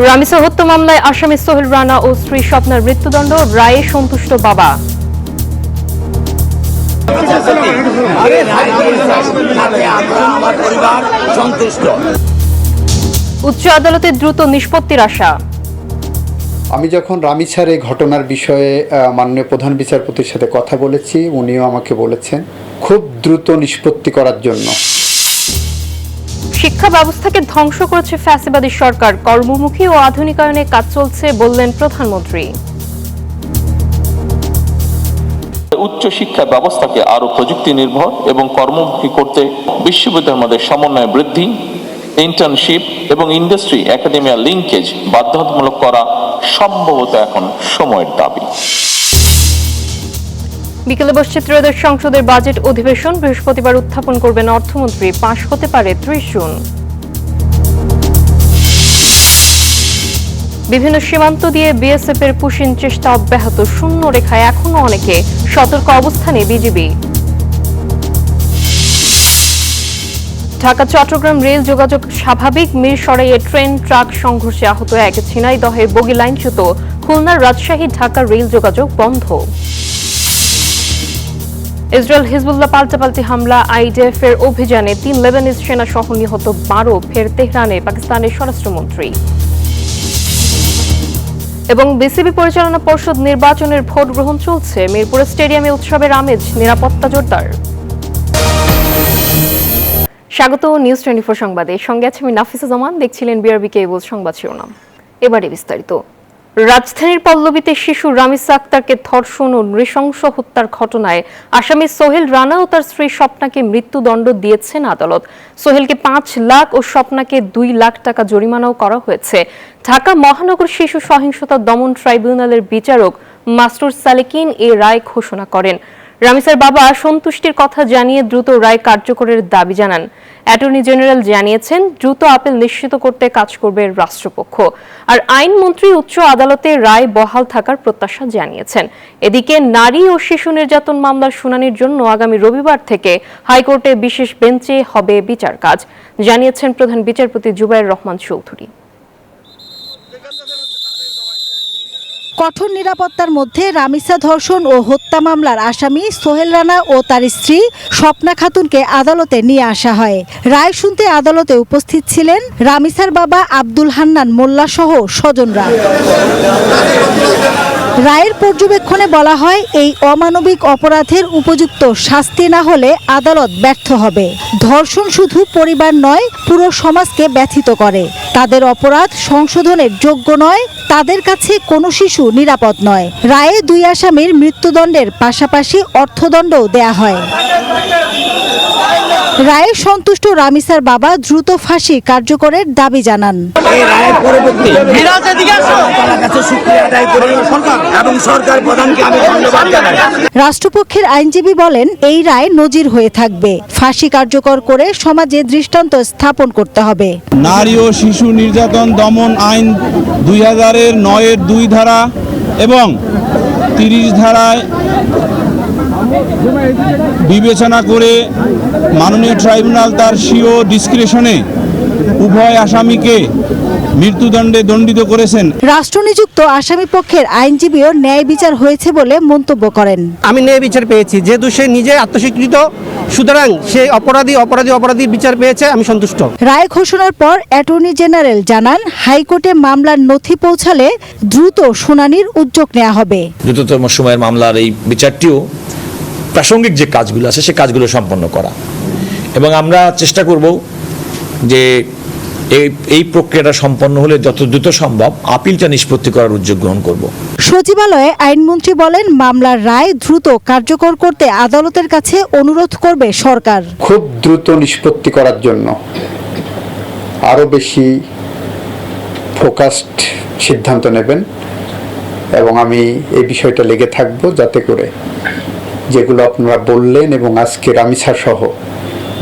রামিসা হত্যা মামলায় আসামি সোহেল রানা ও স্ত্রী স্বপ্নার মৃত্যুদণ্ড, রায়ে সন্তুষ্ট বাবা। উচ্চ আদালতে দ্রুত নিষ্পত্তির আশা। আমি যখন রামিসার এই ঘটনার বিষয়ে মাননীয় প্রধান বিচারপতির সাথে কথা বলেছি, উনিও আমাকে বলেছেন খুব দ্রুত নিষ্পত্তি করার জন্য। শিক্ষা ব্যবস্থাকে ধ্বংস করেছে ফ্যাসিবাদী সরকার, কর্মমুখী ও আধুনিকায়নে কাজ চলছে বললেন প্রধানমন্ত্রী। উচ্চ শিক্ষা ব্যবস্থাকে আরো প্রযুক্তি নির্ভর এবং কর্মমুখী করতে বিশ্ববিদ্যালয়ের মধ্যে সমন্বয় বৃদ্ধি, ইন্টার্নশিপ এবং ইন্ডাস্ট্রি একাডেমিয়া লিঙ্কেজ বাধ্যতামূলক করা সম্ভবত এখন সময়ের দাবি। বিকেলে বসছে ত্রয়োদশ সংসদের বাজেট অধিবেশন, বৃহস্পতিবার উত্থাপন করবেন অর্থমন্ত্রী, পাশ হতে পারে 30 জুন। বিভিন্ন সীমান্ত দিয়ে বিএসএফ এর পুশিং চেষ্টা অব্যাহত, শূন্য রেখায় এখনো অনেকে, সতর্ক অবস্থানে বিজিবি। ঢাকা চট্টগ্রাম রেল যোগাযোগ স্বাভাবিক, মিরসরাইয়ে ট্রেন ট্রাক সংঘর্ষে আহত এক, ঝিনাইদহে বগি লাইনচ্যুত, খুলনার রাজশাহী ঢাকা রেল যোগাযোগ বন্ধ। ইসরায়েল হিজবুল্লাহ পাল্টাপাল্টি হামলা, আইডিএফ এর অভিযানে 3 লেবানিজ সেনা সহ নিহত 12, ফের তেহরানে পাকিস্তানের স্বরাষ্ট্রমন্ত্রী। এবং বিসিবি পরিচালনা পর্ষদ নির্বাচনের ভোট গ্রহণ চলছে, মিরপুর স্টেডিয়ামে উৎসবের আমেজ, নিরাপত্তা জোরদার। স্বাগত নিউজ 24 সংবাদে, সঙ্গে আছে আমি নাফিসা জামান। দেখছিলেন বিআরবি কেবল সংবাদ শিরোনাম, এবারে বিস্তারিত। রাজধানীর পল্লবীতে শিশু রামিসা আক্তারকে ধর্ষণ ও নৃশংস হত্যার ঘটনায় আসামি সোহেল রানা ও তার স্ত্রী স্বপ্নাকে মৃত্যুদণ্ড দিয়েছেন আদালত। সোহেলকে 5 লাখ ও স্বপ্নাকে 2 লাখ টাকা জরিমানাও করা হয়েছে। ঢাকা মহানগর শিশু সহিংসতা দমন ট্রাইব্যুনালের বিচারক মাস্টুর সালেকিন এ রায় ঘোষণা করেন। রামিসার বাবা সন্তুষ্টির কথা জানিয়ে দ্রুত রায় কার্যকরের দাবি জানান। অ্যাটর্নি জেনারেল জানিয়েছেন দ্রুত আপিল নিশ্চিত করতে কাজ করবে রাষ্ট্রপক্ষ। আর আইনমন্ত্রী উচ্চ আদালতে রায় বহাল থাকার প্রত্যাশা জানিয়েছেন। এদিকে নারী ও শিশু নির্যাতন মামলার শুনানির জন্য আগামী রবিবার থেকে হাইকোর্টে বিশেষ বেঞ্চে হবে বিচার কাজ, জানিয়েছেন প্রধান বিচারপতি জুবায়ের রহমান চৌধুরী। কঠোর নিরাপত্তার মধ্যে রামিসা ধর্ষণ ও হত্যা মামলার আসামি সোহেল রানা ও তার স্ত্রী স্বপ্না খাতুনকে আদালতে নিয়ে আসা হয়। রায় শুনতে আদালতে উপস্থিত ছিলেন রামিসার বাবা আব্দুল হান্নান মোল্লা সহ স্বজনরা। রায়ের পর্যবেক্ষণে বলা হয়, এই অমানবিক অপরাধের উপযুক্ত শাস্তি না হলে আদালত ব্যর্থ হবে। ধর্ষণ শুধু পরিবার নয়, পুরো সমাজকে ব্যথিত করে। তাদের অপরাধ সংশোধনের যোগ্য নয়, তাদের কাছে কোনো শিশু নিরাপদ নয়। রায়ে 2 আসামির মৃত্যুদণ্ডের পাশাপাশি অর্থদণ্ডও দেয়া হয়। রায়ে সন্তুষ্ট রামিসার বাবা দ্রুত ফাঁসি কার্যকরের দাবি জানান। রাষ্ট্রপক্ষের আইনজীবী বলেন, এই রায় নজির হয়ে থাকবে। ফাঁসি কার্যকর করে সমাজে দৃষ্টান্ত স্থাপন করতে হবে। নারী ও শিশু নির্যাতন দমন আইন 2009-এর 2 ধারা এবং 30 ধারায় বিবেচনা করে মাননীয় ট্রাইব্যুনাল তার স্বীয় ডিসক্রিশনে উভয় আসামিকে মৃত্যুদণ্ডে দণ্ডিত করেছেন। রাষ্ট্রনিযুক্ত আসামি পক্ষের আইনজীবীও ন্যায় বিচার হয়েছে বলে মন্তব্য করেন। আমি ন্যায় বিচার পেয়েছি, যেহেতু সে নিজে আত্মস্বীকৃত, সুতরাং সে অপরাধীর বিচার পেয়েছে, আমি সন্তুষ্ট। রায় ঘোষণার পর অ্যাটর্নি জেনারেল জানান, হাইকোর্টে মামলার নথি পৌঁছালে দ্রুত শুনানির উদ্যোগ নেওয়া হবে। দ্রুততম সময়ের মামলার এই বিচারটিও প্রাসঙ্গিক যে কাজগুলো আছে সে কাজগুলো সম্পন্ন করা, এবং আমরা চেষ্টা করব যে এই প্রক্রিয়াটা সম্পন্ন হলে যত দ্রুত সম্ভব আপিলটা নিষ্পত্তি করার উদ্যোগ গ্রহণ করব। সচিবালয়ে আইনমন্ত্রী বলেন, মামলার রায় দ্রুত কার্যকর করতে আদালতের কাছে অনুরোধ করবে সরকার। খুব দ্রুত নিষ্পত্তি করার জন্য আরো বেশি ফোকাসড সিদ্ধান্ত নেবেন, এবং আমি এই বিষয়টা লেগে থাকব যাতে করে যেগুলো আপনারা বললেন এবং আজকে রামিসা সহ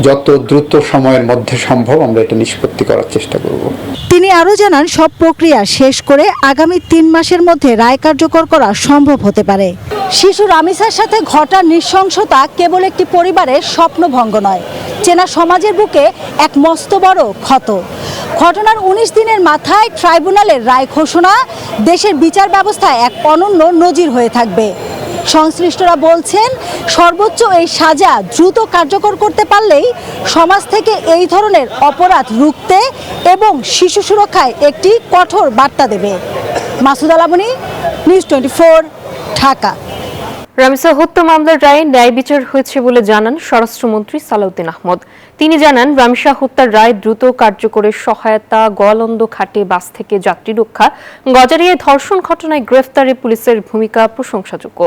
যত দ্রুত সময়ের মধ্যে সম্ভব আমরা এটা নিষ্পত্তি করার চেষ্টা করব। তিনি আরও জানান, সব প্রক্রিয়া শেষ করে আগামী 3 মাসের মধ্যে রায় কার্যকর করা সম্ভব হতে পারে। শিশু রামিসার সাথে ঘটা নৃশংসতা কেবল একটি পরিবারের স্বপ্নভঙ্গ নয়, চেনা সমাজের বুকে এক মস্ত বড় ক্ষত। ঘটনার ১৯ দিনের মাথায় ট্রাইব্যুনালের রায় ঘোষণা দেশের বিচার ব্যবস্থায় এক অনন্য নজির হয়ে থাকবে। সংশ্লিষ্টরা বলছেন, সর্বোচ্চ এই সাজা দ্রুত কার্যকর করতে পারলেই সমাজ থেকে এই ধরনের অপরাধ রুখতে এবং শিশু সুরক্ষায় একটি কঠোর বার্তা দেবে। মাসুদ আলামনি, নিউজ 24, ঢাকা। রামিসা হত্যা মামলার রায়ে ন্যায় বিচার হয়েছে বলে জানান স্বরাষ্ট্রমন্ত্রী সালাউদ্দিন আহমদ। তিনি জানান, রামিসা হত্যার রায় দ্রুত কার্যকরের সহায়তা, গোয়ালন্দ ঘাটে বাস থেকে যাত্রী রক্ষা, গজারিয়ায় ধর্ষণ ঘটনায় গ্রেফতারে পুলিশের ভূমিকা প্রশংসাযোগ্য।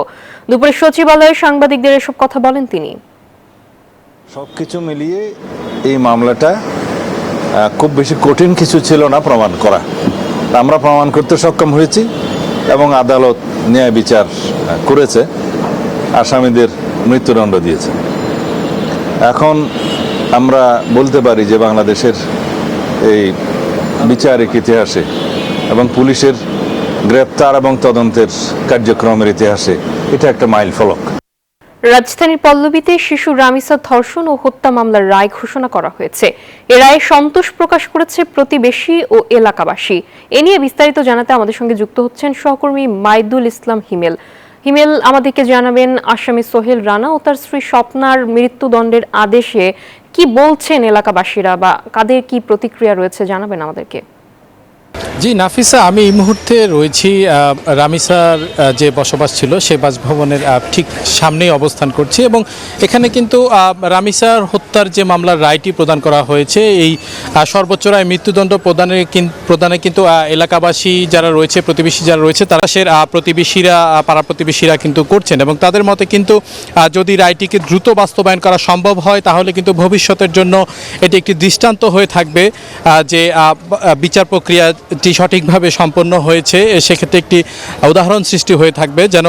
দুপুরে সচিবালয়ে সাংবাদিকদের এসব কথা বলেন তিনি। সবকিছু মিলিয়ে এই মামলাটা খুব বেশি কঠিন কিছু ছিল না প্রমাণ করা। আমরা প্রমাণ করতে সক্ষম হয়েছি এবং আদালত ন্যায় বিচার করেছে, আসামিদের মৃত্যুদণ্ড দিয়েছে। এখন আমরা বলতে পারি যে বাংলাদেশের এই বিচারিক ইতিহাসে এবং পুলিশের গ্রেপ্তার এবং তদন্তের কার্যক্রমের ইতিহাসে এটা একটা মাইল ফলক। রাজধানীর পল্লবীতে শিশু রামিসা ধর্ষণ ও হত্যা মামলার রায় ঘোষণা করা হয়েছে। এ রায়ে সন্তোষ প্রকাশ করেছে প্রতিবেশী ও এলাকাবাসী। এ নিয়ে বিস্তারিত জানাতে আমাদের সঙ্গে যুক্ত হচ্ছেন সহকর্মী মাইদুল ইসলাম হিমেল। হিমেল, আমাদেরকে জানাবেন আসামি সোহেল রানা ও তার স্ত্রী স্বপ্নার মৃত্যুদণ্ডের আদেশে কি বলছেন এলাকাবাসীরা, বা কাদের কি প্রতিক্রিয়া রয়েছে জানাবেন আমাদেরকে। জি নাফিসা, আমি এই মুহূর্তে রয়েছি রামিসার যে বসবাস ছিল সেই বাসভবনের ঠিক সামনেই অবস্থান করছি এবং এখানে কিন্তু রামিসার হত্যার যে মামলার রায়টি প্রদান করা হয়েছে, এই সর্বোচ্চ রায় মৃত্যুদণ্ড প্রদানে কিন্তু এলাকাবাসী যারা রয়েছে, প্রতিবেশী যারা রয়েছে, তারা সে প্রতিবেশীরা, পাড়া প্রতিবেশীরা কিন্তু করছেন এবং তাদের মতে কিন্তু যদি রায়টিকে দ্রুত বাস্তবায়ন করা সম্ভব হয় তাহলে কিন্তু ভবিষ্যতের জন্য এটি একটি দৃষ্টান্ত হয়ে থাকবে যে বিচার প্রক্রিয়া সঠিকভাবে সম্পন্ন হয়েছে। সেক্ষেত্রে একটি উদাহরণ সৃষ্টি হয়ে থাকবে যেন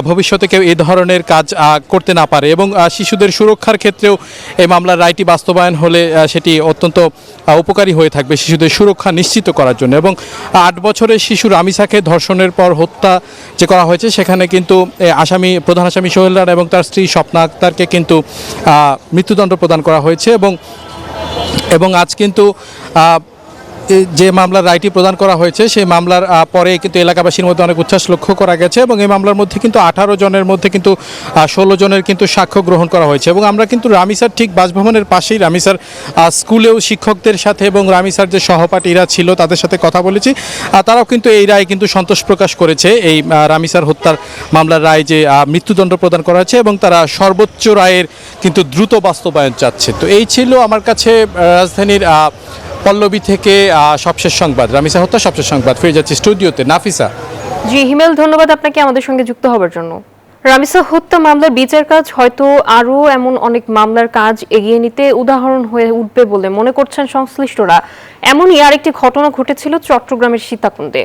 ভবিষ্যতে কেউ এই ধরনের কাজ করতে না পারে এবং শিশুদের সুরক্ষার ক্ষেত্রেও এই মামলার রায়টি বাস্তবায়ন হলে সেটি অত্যন্ত উপকারী হয়ে থাকবে শিশুদের সুরক্ষা নিশ্চিত করার জন্য। এবং 8 বছরের শিশু রামিসাকে ধর্ষণের পর হত্যা যে করা হয়েছে সেখানে কিন্তু প্রধান আসামি সোহেল রানা এবং তার স্ত্রী স্বপ্না আক্তারকে কিন্তু মৃত্যুদণ্ড প্রদান করা হয়েছে এবং আজ কিন্তু যে মামলার রায়টি প্রদান করা হয়েছে সেই মামলার পরে কিন্তু এলাকাবাসীর মধ্যে অনেক উচ্ছ্বাস লক্ষ্য করা গেছে এবং এই মামলার মধ্যে কিন্তু 18 জনের মধ্যে কিন্তু 16 জনের কিন্তু সাক্ষ্য গ্রহণ করা হয়েছে এবং আমরা কিন্তু রামিসার ঠিক বাসভবনের পাশেই রামিসার স্কুলেও শিক্ষকদের সাথে এবং রামিসার যে সহপাঠীরা ছিল তাদের সাথে কথা বলেছি। তারাও কিন্তু এই রায় কিন্তু সন্তোষ প্রকাশ করেছে, এই রামিসার হত্যার মামলার রায় যে মৃত্যুদণ্ড প্রদান করা হয়েছে এবং তারা সর্বোচ্চ রায়ের কিন্তু দ্রুত বাস্তবায়ন চাচ্ছে। তো এই ছিল আমার কাছে রাজধানীর পল্লবী থেকে সবশেষ সংবাদ, রামিসা হত্যা সবশেষ সংবাদ। ফিরে যাচ্ছি স্টুডিওতে। নাফিসা। জি হিমেল, ধন্যবাদ আপনাকে আমাদের সঙ্গে যুক্ত হওয়ার জন্য। রামিসা হত্যা মামলার বিচার কাজ হয়তো আরও এমন অনেক মামলার কাজ এগিয়ে নিতে উদাহরণ হয়ে উঠবে বলে মনে করছেন সংশ্লিষ্টরা। এমনই আরেকটি ঘটনা ঘটেছিল চট্টগ্রামের সীতাকুণ্ডে।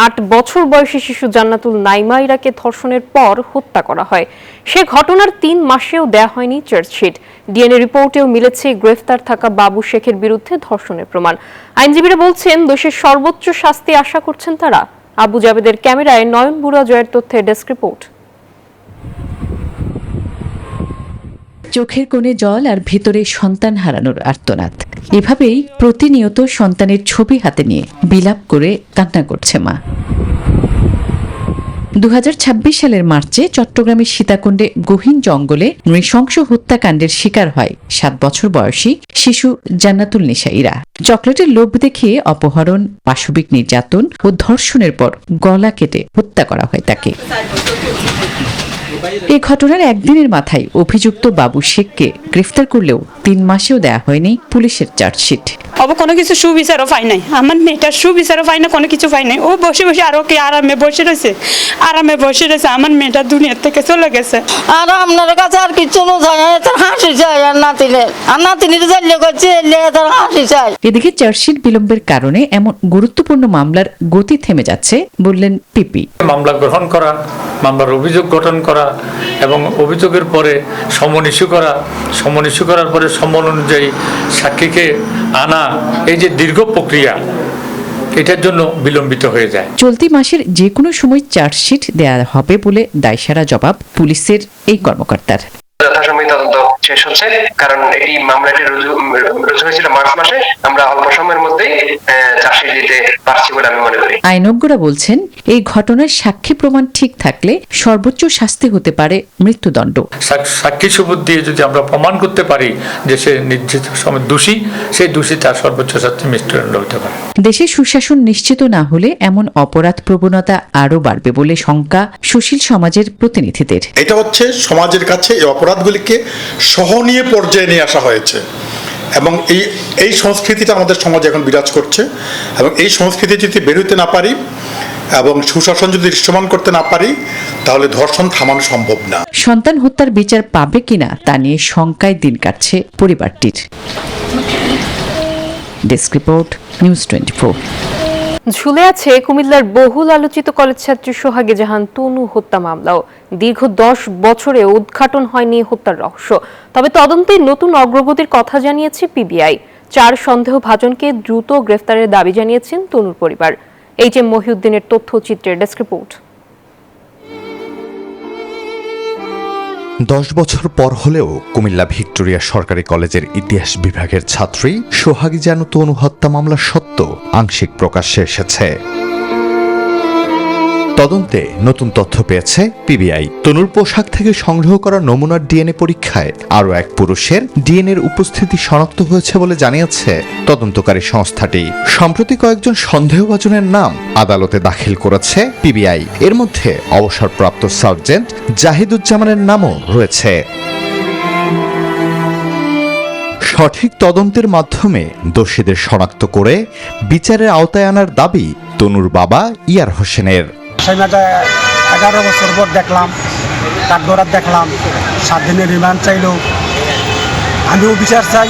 8 বছর বয়সী শিশু জান্নাতুল নাইমা ইরাকে ধর্ষণের পর হত্যা করা হয়। সে ঘটনার 3 মাসেও দেয়া হয়নি চার্জশিট। ডিএনএ রিপোর্টেও মিলেছে গ্রেফতার থাকা বাবু শেখের বিরুদ্ধে ধর্ষণের প্রমাণ। আইনজীবীরা বলছেন দোষীর সর্বোচ্চ শাস্তি আশা করছেন তারা। আবু জাবেদের ক্যামেরায় নয়ন বুড়া জয়ের তথ্যে ডেস্ক রিপোর্ট। চোখের কোণে জল আর ভেতরে সন্তান হারানোর আর্তনাদ। এভাবেই প্রতিনিয়ত সন্তানের ছবি হাতে নিয়ে বিলাপ করে কান্না করছে মা। 2026 সালের মার্চে চট্টগ্রামের সীতাকুণ্ডে গহীন জঙ্গলে নৃশংস হত্যাকাণ্ডের শিকার হয় 7 বছর বয়সী শিশু জান্নাতুল নিসা ইরা। চকলেটের লোভ দেখিয়ে অপহরণ, পাশবিক নির্যাতন ও ধর্ষণের পর গলা কেটে হত্যা করা হয় তাকে। এই ঘটনার একদিনের মাথায় অভিযুক্ত বাবু শেখকে গ্রেফতার করলেও 3 মাসেও দেয়া হয়নি পুলিশের চার্জশিট। কোনো কিছু সুবিচারও পাই নাই, আমার মেয়েটার সুবিচারও পাই না, কোনো কিছু পাই নাই। ও বসে বসে আরো কি আরামে বসে রয়েছে, আমার মেয়েটা দুনিয়ার থেকে চলে গেছে। আর আপনার কাছে আর কিছু হাসি চাই, আর নাতিনের হাসি চাই। এদিকে চার্জশিট বিলম্বের কারণে এমন গুরুত্বপূর্ণ মামলার গতি থেমে যাচ্ছে বললেন পিপি। মামলা গ্রহণ করা, মামলার অভিযোগ গঠন করা এবং অভিযোগের পরে সমন ইস্যু করার পরে সমন অনুযায়ী সাক্ষীকে আনা, এই যে দীর্ঘ প্রক্রিয়া, এটার জন্য বিলম্বিত হয়ে যায়। চলতি মাসের যে কোনো সময় চার্জশিট দেয়া হবে বলে দায়সারা জবাব পুলিশের এই কর্মকর্তার। যথাসময়ে তদন্ত শেষ হচ্ছে, কারণ এই মামলাটি রুজু হয়েছিল মার্চ মাসে। আমরা অল্প সময়ের মধ্যেই চার্জশিট দিতে পারছি বলে আমি মনে করি। আইনজ্ঞরা বলছেন এই ঘটনার সাক্ষী প্রমাণ ঠিক থাকলে সর্বোচ্চ শাস্তি হতে পারে মৃত্যুদণ্ড। সাক্ষী সবুত দিয়ে যদি আমরা প্রমাণ করতে পারি যে সে নির্দিষ্ট সময় দোষী, সেই দোষী তার সর্বোচ্চ শাস্তি মৃত্যুদণ্ড হতে পারে। দেশে সুশাসন নিশ্চিত না হলে এমন অপরাধ প্রবণতা আরও বাড়বে বলে শঙ্কা সুশীল সমাজের প্রতিনিধিদের। এটা হচ্ছে সমাজের কাছে এই অপরাধগুলিকে সহনীয় পর্যায়ে নিয়ে আসা হয়েছে এবং এই সংস্কৃতিটা আমাদের সমাজে এখন বিরাজ করছে এবং এই সংস্কৃতি যদি বেরোতে না পারি এবং সুশাসন যদি দৃশ্যমান করতে না পারি তাহলে ধর্ষণ থামানো সম্ভব না। সন্তান হত্যার বিচার পাবে কিনা তা নিয়ে শঙ্কায় দিন কাটছে পরিবারটির। Desk report, news 24। ঝুলে আছে কুমিল্লার বহুল আলোচিত কলেজ ছাত্রী সোহাগী জাহান তনু হত্যা মামলাও। দীর্ঘ 10 বছরে উদ্ঘাটন হয়নি হত্যার রহস্য। তবে তদন্তে নতুন অগ্রগতির কথা জানিয়েছে পিবিআই। 4 সন্দেহভাজনকে দ্রুত গ্রেফতারের দাবি জানিয়েছেন তনুর পরিবার। এইচ.এম. মহিউদ্দিনের তথ্যচিত্রের ডেস্ক রিপোর্ট। 10 বছর পর হলেও কুমিল্লা ভিক্টোরিয়া সরকারি কলেজের ইতিহাস বিভাগের ছাত্রী সোহাগী জাহান তনু হত্যা মামলার সত্য আংশিক প্রকাশ্যে এসেছে। তদন্তে নতুন তথ্য পেয়েছে পিবিআই। তনুর পোশাক থেকে সংগ্রহ করা নমুনার ডিএনএ পরীক্ষায় আরও এক পুরুষের ডিএনএর উপস্থিতি শনাক্ত হয়েছে বলে জানিয়েছে তদন্তকারী সংস্থাটি। সম্প্রতি কয়েকজন সন্দেহভাজনের নাম আদালতে দাখিল করেছে পিবিআই। এর মধ্যে অবসরপ্রাপ্ত সার্জেন্ট জাহিদুজ্জামানের নামও রয়েছে। সঠিক তদন্তের মাধ্যমে দোষীদের শনাক্ত করে বিচারের আওতায় আনার দাবি তনুর বাবা ইয়ার হোসেনের। 11 বছর পর দেখলাম, কাঠগড়াত দেখলাম, 7 দিনের রিমান্ড চাইল। আমিও বিচার চাই,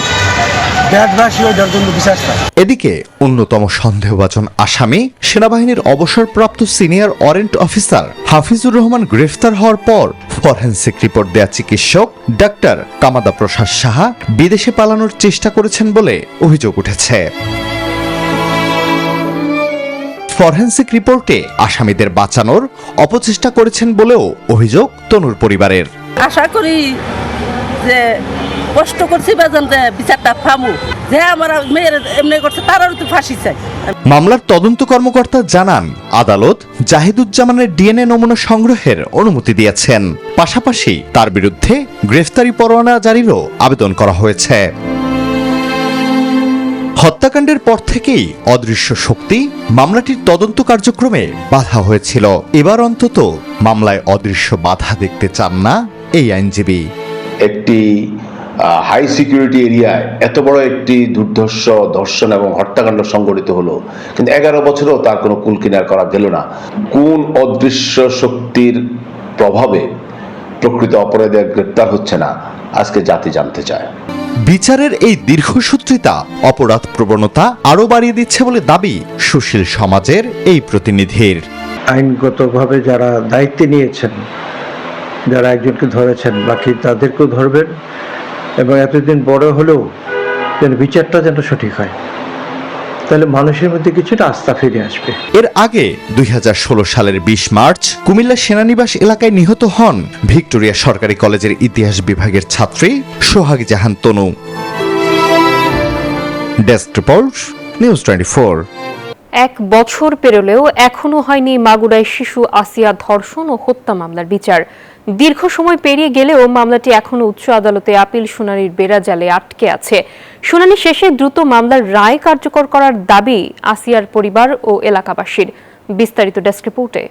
দেশবাসীও এটার জন্য বিচার চাই। এদিকে অন্যতম সন্দেহভাজন আসামি সেনাবাহিনীর অবসরপ্রাপ্ত senior warrant officer Hafizur Rahman গ্রেফতার হওয়ার পর ফরেনসিক রিপোর্ট দেয়া চিকিৎসক ডাক্তার কামাদা প্রসাদ সাহা বিদেশে পালানোর চেষ্টা করেছেন বলে অভিযোগ উঠেছে। ফরেনসিক রিপোর্টে আসামিদের বাঁচানোর অপচেষ্টা করেছেন বলেও অভিযোগ তনুর পরিবারের। আশা করি যে কষ্ট করছি বেজন যে বিচারটা পামু, যে আমার মেয়ের এমনি করছে তারও তো ফাঁসি চাই। মামলার তদন্ত কর্মকর্তা জানান আদালত জাহিদুজ্জামানের ডিএনএ নমুনা সংগ্রহের অনুমতি দিয়েছেন। পাশাপাশি তার বিরুদ্ধে গ্রেফতারি পরোয়ানা জারিরও আবেদন করা হয়েছে। হত্যাকাণ্ডের পর থেকেই অদৃশ্য শক্তি মামলাটির তদন্ত কার্যক্রমে বাধা হয়েছিল। এবার অন্তত মামলায় অদৃশ্য বাধা দেখতে চান না এই আইনজীবী। একটি হাই সিকিউরিটি এরিয়ায় এত বড় একটি দুর্ধর্ষ ধর্ষণ এবং হত্যাকাণ্ড সংঘটিত হলো, কিন্তু 11 বছরেও তার কোনো কুলকিনার করা গেল না। কোন অদৃশ্য শক্তির প্রভাবে প্রকৃত অপরাধী গ্রেপ্তার হচ্ছে না, আজকে জাতি জানতে চায়। বিচারের এই দীর্ঘসূত্রিতা অপরাধ প্রবণতা আরও বাড়িয়ে দিচ্ছে বলে দাবি সুশীল সমাজের এই প্রতিনিধির। আইনগতভাবে যারা দায়িত্ব নিয়েছেন, যারা একজনকে ধরেছেন, বাকি তাদেরকেও ধরবেন এবং এতদিন বড় হলেও যেন বিচারটা যেন সঠিক হয়, তাহলে মানুষের মধ্যে কিছুটা আস্থা ফিরে আসবে। এর আগে 2016 সালের 20 মার্চ কুমিল্লা সেনানিবাস এলাকায় নিহত হন ভিক্টোরিয়া সরকারি কলেজের ইতিহাস বিভাগের ছাত্রী Sohagi Jahan Tanu. Desk report, news 24। 1 বছর পেরোলেও এখনো হয়নি মাগুরায় শিশু আসিয়া ধর্ষণ ও হত্যা মামলার বিচার। দীর্ঘ সময় পেরিয়ে গেলেও মামলাটি এখনো উচ্চ আদালতে আপিল শুনানির বেড়াজালে আটকে আছে। শুনানি শেষে দ্রুত মামলার রায় কার্যকর করার দাবি আসিয়ার পরিবার ও এলাকাবাসীর। বিস্তারিত ডেস্ক রিপোর্টে।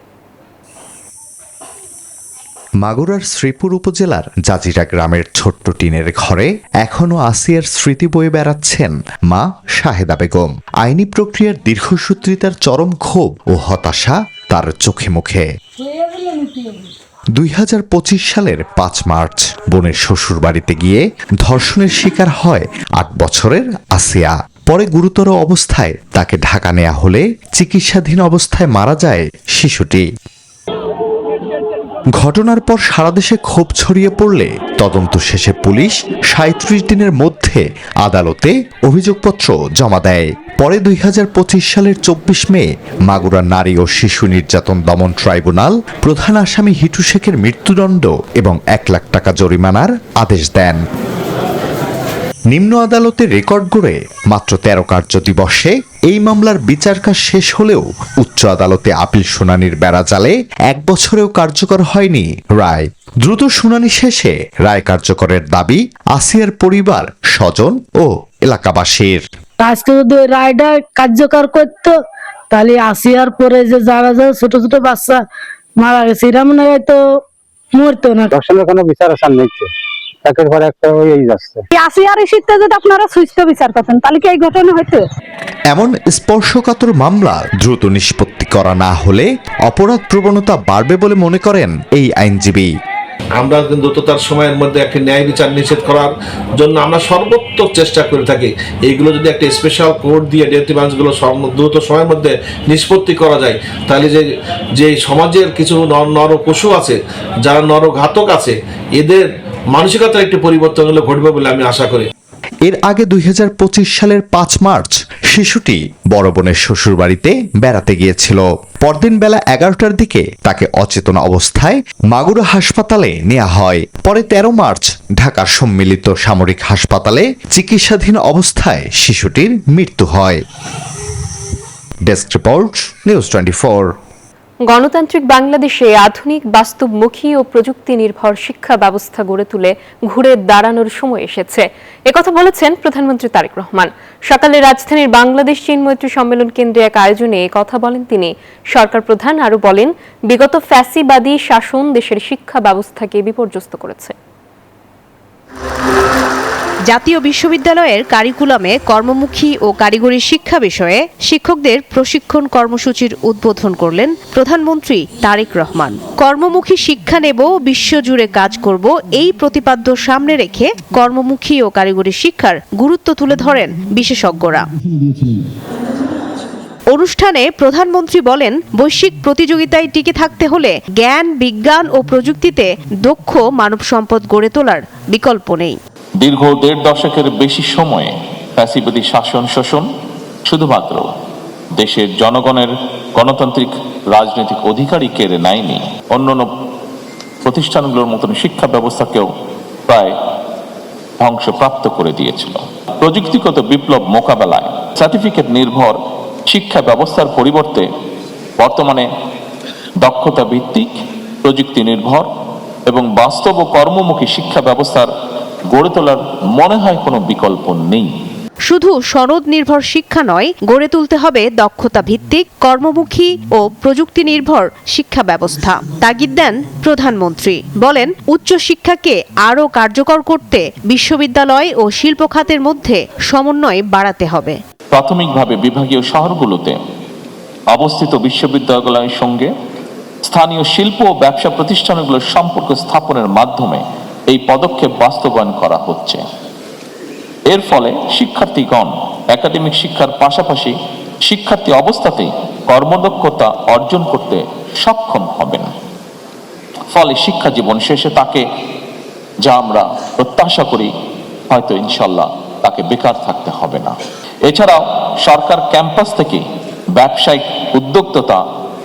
মাগুরার শ্রীপুর উপজেলার জাজিরা গ্রামের ছোট্ট টিনের ঘরে এখনো আসিয়ার স্মৃতি বয়ে বেড়াচ্ছেন মা শাহেদা বেগম। আইনি প্রক্রিয়ার দীর্ঘসূত্রিতার চরম ক্ষোভ ও হতাশা তার চোখে মুখে। 2025 সালের 5 মার্চ বোনের শ্বশুর বাড়িতে গিয়ে ধর্ষণের শিকার হয় 8 বছরের আসিয়া। পরে গুরুতর অবস্থায় তাকে ঢাকা নেওয়া হলে চিকিৎসাধীন অবস্থায় মারা যায় শিশুটি। ঘটনার পর সারা দেশে ক্ষোভ ছড়িয়ে পড়লে তদন্ত শেষে পুলিশ 37 দিনের মধ্যে আদালতে অভিযোগপত্র জমা দেয়। পরে 2025 সালের 24 মে মাগুরা নারী ও শিশু নির্যাতন দমন ট্রাইব্যুনাল প্রধান আসামি হিটু শেখের মৃত্যুদণ্ড এবং 1 লাখ টাকা জরিমানার আদেশ দেন। নিম্ন আদালতের রেকর্ড গড়ে মাত্র 13 কার্য দিবসে এই মামলার বিচার কাজ শেষ হলেও উচ্চ আদালতে আপিল শুনানির বেড়াজালে 1 বছরেও কার্যকর হয়নি রায়। দ্রুত শুনানি শেষে রায় কার্যকরের দাবি আসিয়ার পরিবার, স্বজন ও এলাকাবাসীর। আজকে যদি ওই রায়টা কার্যকর করতো তাহলে আসিয়ার পরে যে যারা ছোট ছোট বাচ্চা মারা গেছে এরা মনে হয় তো মরতো না। দর্শনের কোনো বিচার আসার নেই, একের পর একটা হয়েই যাচ্ছে। আসিয়ার ইস্যুতে যদি আপনারা সুস্থ বিচার করতেন তাহলে কি এই ঘটনা হইতো? এমন স্পর্শকাতর মামলা দ্রুত নিষ্পত্তি করা না হলে অপরাধ প্রবণতা বাড়বে বলে মনে করেন এই আইনজীবী। আমরা দ্রুততার সময়ের মধ্যে একটা ন্যায় বিচার নিশ্চিত করার জন্য আমরা সর্বোত্তম চেষ্টা করে থাকি। এইগুলো যদি একটা স্পেশাল কোর্ট দিয়ে ডেথ রিমান্ডগুলো দ্রুত সময়ের মধ্যে নিষ্পত্তি করা যায়, তাহলে যে সমাজের কিছু নর পশু আছে, যারা নরঘাতক আছে, এদের মানসিকতার একটি পরিবর্তন হলে ঘটবে বলে আমি আশা করি। এর আগে 2025 সালের 5 মার্চ শিশুটি বড় বোনের শ্বশুর বাড়িতে বেড়াতে গিয়েছিল। পরদিন বেলা 11টার দিকে তাকে অচেতন অবস্থায় মাগুরা হাসপাতালে নেওয়া হয়। পরে 13 মার্চ ঢাকার সম্মিলিত সামরিক হাসপাতালে চিকিৎসাধীন অবস্থায় শিশুটির মৃত্যু হয়। Desk report, news 24। গণতান্ত্রিক বাংলাদেশে আধুনিক, বাস্তবমুখী ও প্রযুক্তি নির্ভর শিক্ষা ব্যবস্থা গড়ে তুলে ঘুরে দাঁড়ানোর সময় এসেছে, একথা বলেছেন প্রধানমন্ত্রী তারেক রহমান। সকালে রাজধানীর বাংলাদেশ চীন মৈত্রী সম্মেলন কেন্দ্রে এক আয়োজনে কথা বলেন তিনি। সরকার প্রধান আরও বলেন, বিগত ফ্যাসিবাদী শাসন দেশের শিক্ষা ব্যবস্থাকে বিপর্যস্ত করেছে। জাতীয় বিশ্ববিদ্যালয়ের কারিকুলামে কর্মমুখী ও কারিগরি শিক্ষা বিষয়ে শিক্ষকদের প্রশিক্ষণ কর্মসূচির উদ্বোধন করলেন প্রধানমন্ত্রী তারেক রহমান। কর্মমুখী শিক্ষা নেব, বিশ্বজুড়ে কাজ করব, এই প্রতিপাদ্য সামনে রেখে কর্মমুখী ও কারিগরি শিক্ষার গুরুত্ব তুলে ধরেন বিশেষজ্ঞরা। অনুষ্ঠানে প্রধানমন্ত্রী বলেন, বৈশ্বিক প্রতিযোগিতায় টিকে থাকতে হলে জ্ঞান, বিজ্ঞান ও প্রযুক্তিতে দক্ষ মানব সম্পদ গড়ে তোলার বিকল্প নেই। দীর্ঘ 1.5 দশকের বেশি সময়ে ফ্যাসিবাদী শাসন শোষণ শুধুমাত্র দেশের জনগণের গণতান্ত্রিক রাজনৈতিক অধিকারই কেড়ে নেয়নি, অন্যান্য প্রতিষ্ঠানগুলোর মতন শিক্ষা ব্যবস্থাকেও প্রায় ধ্বংসপ্রাপ্ত করে দিয়েছিল। প্রযুক্তিগত বিপ্লব মোকাবেলায় সার্টিফিকেট নির্ভর শিক্ষা ব্যবস্থার পরিবর্তে বর্তমানে দক্ষতা ভিত্তিক, প্রযুক্তি নির্ভর এবং বাস্তব ও কর্মমুখী শিক্ষা ব্যবস্থার গড়ে তোলার মনে হয় কোনো বিকল্প নেই। শুধু সনদ নির্ভর শিক্ষা নয়, গড়ে তুলতে হবে দক্ষতা ভিত্তিক, কর্মমুখী ও প্রযুক্তি নির্ভর শিক্ষা ব্যবস্থা, তাগিদ দেন প্রধানমন্ত্রী। বলেন, উচ্চ শিক্ষাকে আরও কার্যকর করতে বিশ্ববিদ্যালয় ও শিল্প খাতের মধ্যে সমন্বয় বাড়াতে হবে। প্রাথমিকভাবে বিভাগীয় শহরগুলোতে অবস্থিত বিশ্ববিদ্যালয়ের সঙ্গে স্থানীয় শিল্প ও ব্যবসা প্রতিষ্ঠানগুলোর সম্পর্ক স্থাপনের মাধ্যমে এই পদক্ষেপ বাস্তবায়ন করা হচ্ছে। এর ফলে শিক্ষার্থীগণ একাডেমিক শিক্ষার পাশাপাশি শিক্ষার্থী অবস্থাতেই কর্মদক্ষতা অর্জন করতে সক্ষম হবেন। ফলে শিক্ষা জীবন শেষে তাকে, যা আমরা প্রত্যাশা করি, হয়তো ইনশাল্লাহ তাকে বেকার থাকতে হবে না। এছাড়াও সরকার ক্যাম্পাস থেকে ব্যবসায়িক উদ্যোক্তা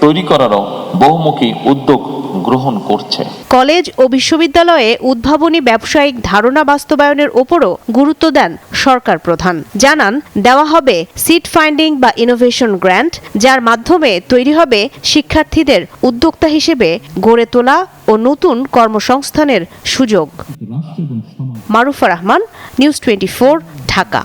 তৈরি করারও বহুমুখী উদ্যোগ গ্রহণ করছে। কলেজ ও বিশ্ববিদ্যালয়ে উদ্ভাবনী ব্যবসায়িক ধারণা বাস্তবায়নের ওপরও গুরুত্ব দেন সরকার প্রধান। জানান, দেওয়া হবে সিড ফাইন্ডিং বা ইনোভেশন গ্র্যান্ট, যার মাধ্যমে তৈরি হবে শিক্ষার্থীদের উদ্যোক্তা হিসেবে গড়ে তোলা ও নতুন কর্মসংস্থানের সুযোগ। মারুফা রহমান, নিউজ 24, ঢাকা।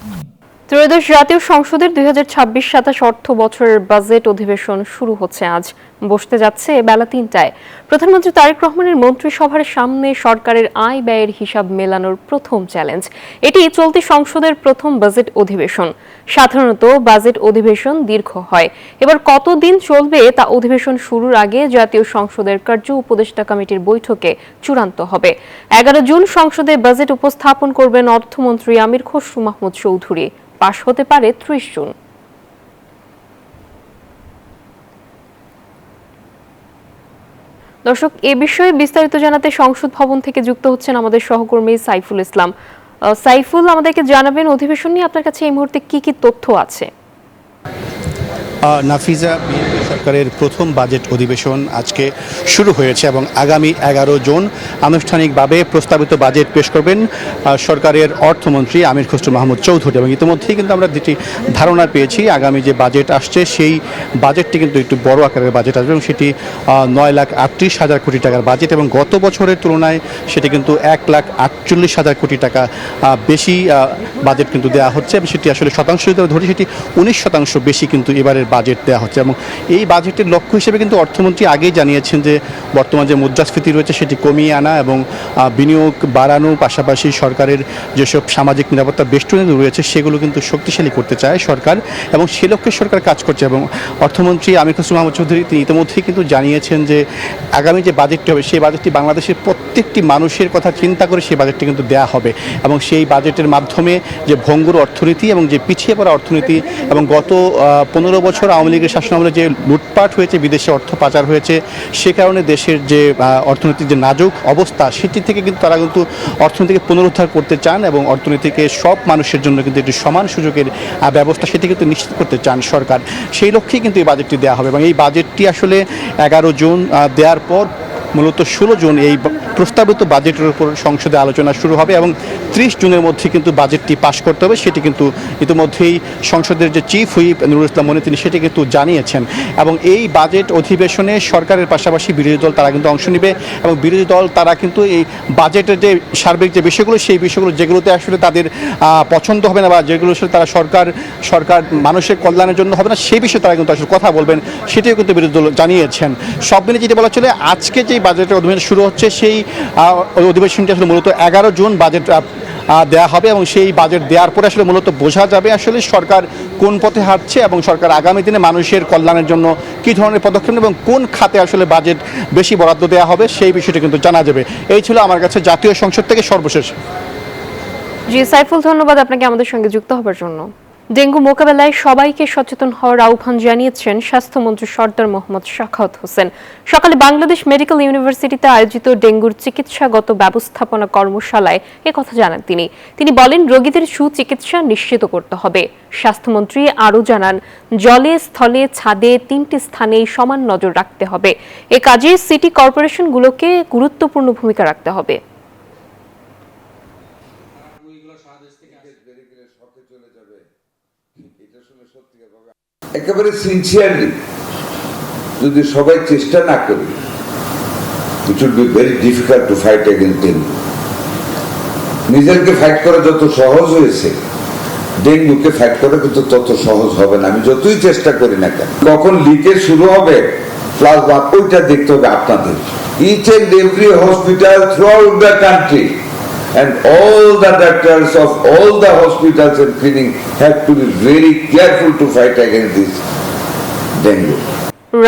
ত্রয়োদশ জাতীয় সংসদের 2026-27 অর্থ বছরের বাজেট অধিবেশন শুরু হচ্ছে আজ। বসতে যাচ্ছে বেলা 3টায়। প্রধানমন্ত্রী তারেক রহমানের মন্ত্রিসভার সামনে সরকারের আয় ব্যয়ের হিসাব মেলানোর প্রথম চ্যালেঞ্জ। এটি চলতি সংসদের প্রথম বাজেট অধিবেশন। সাধারণত বাজেট অধিবেশন দীর্ঘ হয়। এবার কতদিন চলবে তা অধিবেশন শুরুর আগে জাতীয় সংসদের কার্য উপদেষ্টা কমিটির বৈঠকে চূড়ান্ত হবে। 11 জুন সংসদে বাজেট উপস্থাপন করবেন অর্থমন্ত্রী আমির খসরু মাহমুদ চৌধুরী। পাশ হতে পারে 30 জুন। দর্শক, এ বিষয়ে বিস্তারিত জানাতে সংসদ ভবন থেকে যুক্ত হচ্ছেন আমাদের সহকর্মী সাইফুল ইসলাম। সাইফুল, আমাদেরকে জানাবেন অধিবেশন নিয়ে আপনার কাছে এই মুহূর্তে কি কি তথ্য আছে? নাফিজা সরকারের প্রথম বাজেট অধিবেশন আজকে শুরু হয়েছে এবং আগামী 11 জুন আনুষ্ঠানিকভাবে প্রস্তাবিত বাজেট পেশ করবেন সরকারের অর্থমন্ত্রী আমির খসরু মাহমুদ চৌধুরী। এবং ইতিমধ্যেই কিন্তু আমরা যেটি ধারণা পেয়েছি আগামী যে বাজেট আসছে সেই বাজেটটি কিন্তু একটু বড় আকারের বাজেট আসবে এবং সেটি 9,38,000 কোটি টাকার বাজেট এবং গত বছরের তুলনায় সেটি কিন্তু 1,48,000 কোটি টাকা বেশি বাজেট কিন্তু দেওয়া হচ্ছে এবং সেটি আসলে শতাংশ যদি ধরি সেটি 19% বেশি কিন্তু এবারের বাজেট দেওয়া হচ্ছে। এবং এই বাজেটের লক্ষ্য হিসেবে কিন্তু অর্থমন্ত্রী আগেই জানিয়েছেন যে বর্তমান যে মুদ্রাস্ফীতি রয়েছে সেটি কমিয়ে আনা এবং বিনিয়োগ বাড়ানো, পাশাপাশি সরকারের যেসব সামাজিক নিরাপত্তা বেষ্টনী রয়েছে সেগুলো কিন্তু শক্তিশালী করতে চায় সরকার এবং সে লক্ষ্যে সরকার কাজ করছে। এবং অর্থমন্ত্রী আমির খসরু মাহমুদ চৌধুরী তিনি ইতিমধ্যেই কিন্তু জানিয়েছেন যে আগামী যে বাজেটটি হবে সেই বাজেটটি বাংলাদেশের প্রত্যেকটি মানুষের কথা চিন্তা করে সেই বাজেটটি কিন্তু দেওয়া হবে এবং সেই বাজেটের মাধ্যমে যে ভঙ্গুর অর্থনীতি এবং যে পিছিয়ে পড়া অর্থনীতি এবং গত 15 বছর আওয়ামী লীগের শাসনামলে যে লুটপাট হয়েছে, বিদেশে অর্থ পাচার হয়েছে, সে কারণে দেশের যে অর্থনীতির যে নাজুক অবস্থা সেটি থেকে কিন্তু তারা কিন্তু অর্থনীতিকে পুনরুদ্ধার করতে চান এবং অর্থনীতিকে সব মানুষের জন্য কিন্তু একটি সমান সুযোগের ব্যবস্থা সেটি কিন্তু নিশ্চিত করতে চান সরকার। সেই লক্ষ্যেই কিন্তু এই বাজেটটি দেওয়া হবে এবং এই বাজেটটি আসলে 11 জুন দেওয়ার পর মূলত 16 জুন এই প্রস্তাবিত বাজেটের উপর সংসদে আলোচনা শুরু হবে এবং 30 জুনের মধ্যে কিন্তু বাজেটটি পাশ করতে হবে। সেটি কিন্তু ইতিমধ্যেই সংসদের যে চিফ হুইপ নুরুল ইসলাম মনি তিনি সেটি কিন্তু জানিয়েছেন এবং এই বাজেট অধিবেশনে সরকারের পাশাপাশি বিরোধী দল তারা কিন্তু অংশ নেবে এবং বিরোধী দল তারা কিন্তু এই বাজেটের যে সার্বিক যে বিষয়গুলো সেই বিষয়গুলো যেগুলোতে আসলে তাদের পছন্দ হবে না বা যেগুলো আসলে তারা সরকার মানুষের কল্যাণের জন্য হবে না সেই বিষয়ে তারা কিন্তু আসলে কথা বলবেন সেটিও কিন্তু বিরোধী দল জানিয়েছেন। সব মিলে যেটি বলা চলে আজকে যে বাজেটের অধিবেশন শুরু হচ্ছে সেই অধিবেশনটি আসলে মূলত 11 জুন বাজেট দেওয়া হবে এবং সেই বাজেট দেওয়ার পরে আসলে মূলত বোঝা যাবে আসলে সরকার কোন পথে হাঁটছে এবং সরকার আগামী দিনে মানুষের কল্যাণের জন্য কী ধরনের পদক্ষেপ এবং কোন খাতে আসলে বাজেট বেশি বরাদ্দ দেওয়া হবে সেই বিষয়টি কিন্তু জানা যাবে। এই ছিল আমার কাছে জাতীয় সংসদ থেকে সর্বশেষ। জি সাইফুল, ধন্যবাদ আপনাকে আমাদের সঙ্গে যুক্ত হবার জন্য। ডেঙ্গু মোকাবেলায় সবাইকে সচেতন হওয়ার আহ্বান জানিয়েছেন স্বাস্থ্যমন্ত্রী সরদার মোহাম্মদ শাখাওয়াত হোসেন। সকালে বাংলাদেশ মেডিকেল ইউনিভার্সিটিতে আয়োজিত ডেঙ্গুর চিকিৎসাগত ব্যবস্থাপনা কর্মশালায় একথা জানান তিনি বলেন রোগীদের সুচিকিৎসা নিশ্চিত করতে হবে। স্বাস্থ্যমন্ত্রী আরও জানান জলে, স্থলে, ছাদে 3টি স্থানেই সমান নজর রাখতে হবে। এ কাজে সিটি কর্পোরেশনগুলোকে গুরুত্বপূর্ণ ভূমিকা রাখতে হবে। একেবারে সিনসিয়ারলি যদি সবাই চেষ্টা না করি, it will be very difficult to fight against dengue. নিজেকে ফাইট করা যত সহজ হয়েছে, ডেঙ্গুকে ফাইট করা কিন্তু তত সহজ হবে না, আমি যতই চেষ্টা করি না কেন। কখন লিকেজ শুরু হবে প্লাস ওইটা দেখতে হবে আপনাদের। Each and every hospital throughout the country and all the doctors of all the hospitals and clinic have to be very careful to fight against this dengue.